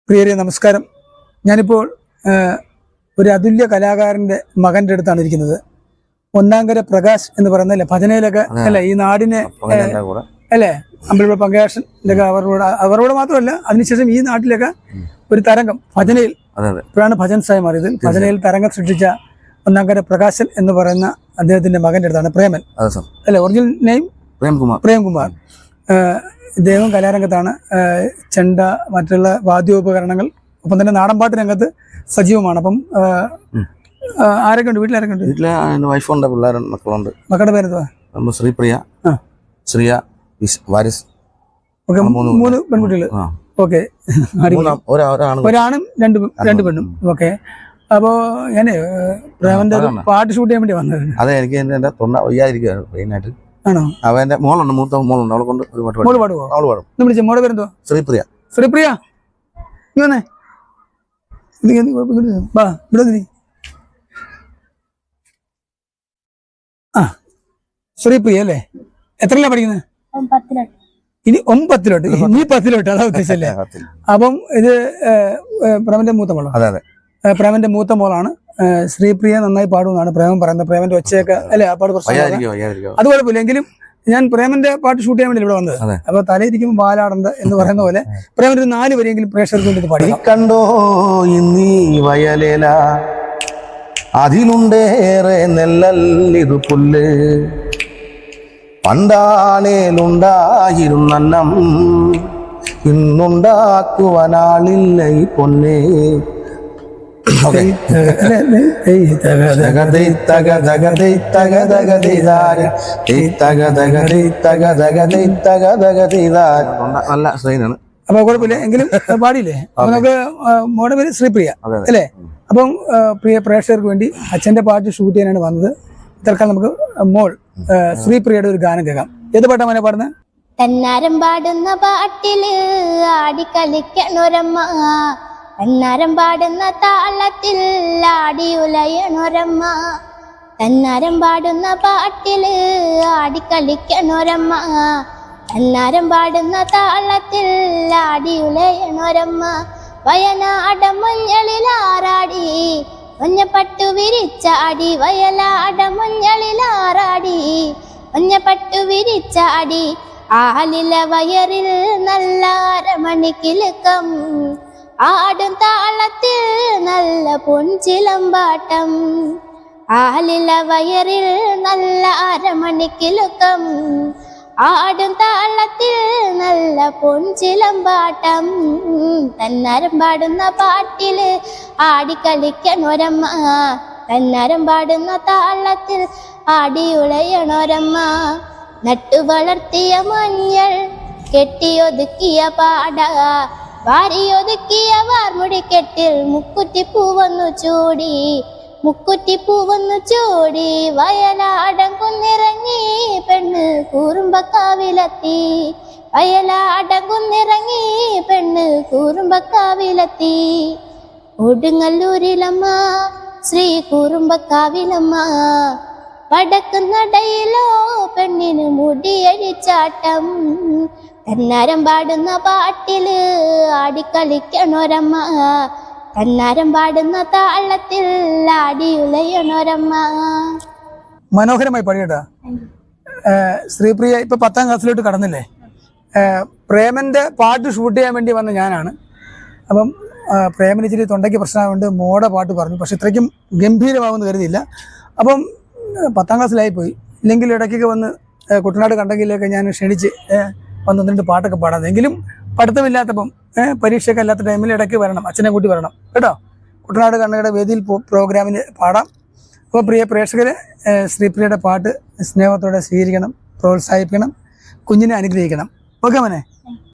പ്രിയരെ നമസ്കാരം. ഞാനിപ്പോൾ ഒരു അതുല്യ കലാകാരന്റെ മകന്റെ അടുത്താണ് ഇരിക്കുന്നത്. ഒന്നാങ്കര പ്രകാശ് എന്ന് പറയുന്നല്ലേ ഭജനയിലൊക്കെ അല്ലെ ഈ നാടിനെ അല്ലെ അമ്പലപ്പുഴ പങ്കയാഷന്റെ അവരോട് മാത്രമല്ല അതിനുശേഷം ഈ നാട്ടിലൊക്കെ ഒരു തരംഗം ഭജനയിൽ ഇപ്പോഴാണ് ഭജൻ സായി മാറിയത്. ഭജനയിൽ തരംഗം സൃഷ്ടിച്ച ഒന്നാങ്കര പ്രകാശൻ എന്ന് പറയുന്ന അദ്ദേഹത്തിന്റെ മകന്റെ അടുത്താണ്. പ്രേമൻ അല്ലെ ഒറിജിനൽ നെയിം പ്രേംകുമാർ. ഇദ്ദേഹം കലാരംഗത്താണ്. ചെണ്ട മറ്റുള്ള വാദ്യോപകരണങ്ങൾ ഒപ്പം തന്നെ നാടൻപാട്ട് രംഗത്ത് സജീവമാണ്. അപ്പം ആരൊക്കെ ഉണ്ട് വീട്ടിലാരൊക്കെ ഉണ്ട്? വീട്ടിലെ വൈഫുണ്ട്, പിള്ളേരുണ്ട്, മക്കളുണ്ട്. മക്കളുടെ പേരെന്താ? ശ്രീപ്രിയ, ശ്രിയ, വാരിസ്. മൂന്ന് പെൺകുട്ടികൾ. ഓക്കെ, ഒരാണും രണ്ട് പെണ്ണും. ഓക്കെ, അപ്പോ ഞാന് പ്രേമന്റെ പാട്ട് ഷൂട്ട് ചെയ്യാൻ വേണ്ടി വന്നത്. അതെ, എനിക്ക് എന്റെ തൊണ്ട വയ്യാതിരിക്കുകയാണ് മെയിനായിട്ട്. ആണോ? അവന്റെ മോളുണ്ട്, മൂത്ത മോളുണ്ട്, അവളെ കൊണ്ട് ഒരു പാട്ട് മോള് പാടുവോ? അവള് പാടും. വിളിച്ച മോടെ പേരെന്തോ? ശ്രീപ്രിയ. ശ്രീപ്രിയ നീ വന്നേ, വാ ഇവിടെ നീ. ആ, ശ്രീപ്രിയ അല്ലേ? എത്രയിലാ പഠിക്കുന്നത്? ഇനി 9ത്തിലോട്ട്. നീ 10ത്തിലോട്ട്, അതാ ഉദ്ദേശിച്ചല്ലേ? അപ്പം ഇത് പ്രേമന്റെ മൂത്ത മോളോ? അതെ അതെ, പ്രേമന്റെ മൂത്ത മോളാണ്. ശ്രീപ്രിയ നന്നായി പാടുമെന്നാണ് പ്രേമൻ പറയുന്നത്. പ്രേമന്റെ ഒച്ചയൊക്കെ അല്ലെ ആ പാട് പ്രശ്നം. അത് കുഴപ്പമില്ല. എങ്കിലും ഞാൻ പ്രേമന്റെ പാട്ട് ഷൂട്ട് ചെയ്യാൻ വേണ്ടി ഇവിടെ വന്നത്. അപ്പൊ തലയിരിക്കുമ്പോൾ ബാലാടണ്ട എന്ന് പറയുന്ന പോലെ പ്രേമൻ ഒരു 4 വരെയെങ്കിലും പ്രേക്ഷകർക്ക് വേണ്ടി പാടി. കണ്ടോ ഇന്നീ വയലേല, അതിലുണ്ടേറെ നെല്ലല്ലിതു പുല്ല്, പണ്ടാണേലുണ്ടായിരുന്നം ഇന്നുണ്ടാക്കുവാനാളില്ല ഈ പൊന്നേ. നല്ല സ്ട്രെയിനാണ്. അപ്പൊ കുഴപ്പമില്ല, എങ്കിലും പാടിയില്ലേ? അപ്പൊ നമുക്ക് മോടെ പേര് ശ്രീപ്രിയ അല്ലേ? അപ്പം പ്രിയ പ്രേക്ഷകർക്ക് വേണ്ടി അച്ഛന്റെ പാട്ട് ഷൂട്ട് ചെയ്യാനാണ് വന്നത്. തൽക്കാലം നമുക്ക് മോൾ ശ്രീപ്രിയയുടെ ഒരു ഗാനം കേൾക്കാം. ഏത് പാട്ടാ മോനെ പാടുന്നത്? തന്നാരം പാടുന്ന പാട്ടില് ആടിക്കളിക്കണൊരമ്മ, തന്നാരം പാടുന്ന താളത്തിൽ ആടി ഉലയണൊരമ്മ, തന്നാരം പാടുന്ന പാട്ടില് ആടിക്കളിക്കണൊരമ്മ, തന്നാരം പാടുന്ന താളത്തിൽ ആടി ഉലയണൊരമ്മ. വയനാടൻ മഞ്ഞളിലാറാടി മഞ്ഞപ്പട്ടു വിരിച്ചാടി, വയലാടൻ മഞ്ഞളിലാറാടി മഞ്ഞപ്പട്ടു വിരിച്ചാടി, ആലില വയറിൽ നല്ല അരമണിക്കിലുക്കം, ആടും താളത്തിൽ നല്ല പൊൻചിലമ്പാട്ടം, ആലില വയറിൽ നല്ല അരമണിക്കിലുക്കം, ആടും താളത്തിൽ നല്ല പൊൻചിലമ്പാട്ടം. തന്നാരം പാടുന്ന പാട്ടില് ആടിക്കളിക്കണൊരമ്മ, തന്നാരം പാടുന്ന താളത്തിൽ ആടിയുളയണൊരമ്മ. നട്ടു വളർത്തിയ മഞ്ഞൾ കെട്ടിയൊതുക്കിയ പാട, വാരിയൊതുക്കിയ വാർമുടിക്കെട്ടിൽ മുക്കുറ്റിപ്പൂവന്നു ചൂടി, മുക്കുറ്റിപ്പൂവന്നു ചൂടി, വയലാടൻ കുന്നിറങ്ങി പെണ്ണ് കൂറുമ്പക്കാവിലെത്തി, വയലാടൻ കുന്നിറങ്ങി പെണ്ണ് കൂറുമ്പക്കാവിലെത്തി. കൊടുങ്ങല്ലൂരിലമ്മ ശ്രീ കൂറുമ്പക്കാവിലമ്മ, വടക്ക് നടയിലോ പെണ്ണിന് മുടിയഴിച്ചാട്ടം, തന്നാരം പാടുന്ന പാട്ടില് ആടിക്കളിക്കണൊരമ്മ, തന്നാരം പാടുന്ന താളത്തിൽ ആടിയുലയണൊരമ്മ. മനോഹരമായി പാടിയേട്ടാ. ശ്രീപ്രിയ ഇപ്പൊ 10ാം ക്ലാസ്സിലോട്ട് കടന്നില്ലേ? പ്രേമന്റെ പാട്ട് ഷൂട്ട് ചെയ്യാൻ വേണ്ടി വന്ന ഞാനാണ്. അപ്പം പ്രേമന് ഇച്ചിരി തൊണ്ടയ്ക്ക് പ്രശ്നമായതുകൊണ്ട് മോടെ പാട്ട് പറഞ്ഞു. പക്ഷെ ഇത്രയ്ക്കും ഗംഭീരമാവുമെന്ന് കരുതിയില്ല. അപ്പം 10ാം ക്ലാസ്സിലായിപ്പോയി. ഇല്ലെങ്കിൽ ഇടയ്ക്കൊക്കെ വന്ന് കുട്ടനാട് കണ്ടെങ്കിലൊക്കെ ഞാൻ ക്ഷണിച്ച് വന്ന് 1-2 പാട്ടൊക്കെ പാടാം. എങ്കിലും പഠിത്തമില്ലാത്തപ്പം പരീക്ഷയൊക്കെ അല്ലാത്ത ടൈമിൽ ഇടയ്ക്ക് വരണം, അച്ഛനെ കൂട്ടി വരണം കേട്ടോ. കുട്ടനാട് കണ്ണയുടെ വേദിയിൽ പ്രോഗ്രാമിന് പാടാം. അപ്പോൾ പ്രിയ പ്രേക്ഷകരെ, ശ്രീപ്രിയയുടെ പാട്ട് സ്നേഹത്തോടെ സ്വീകരിക്കണം, പ്രോത്സാഹിപ്പിക്കണം, കുഞ്ഞിനെ അനുഗ്രഹിക്കണം. ഓക്കെ മോനെ?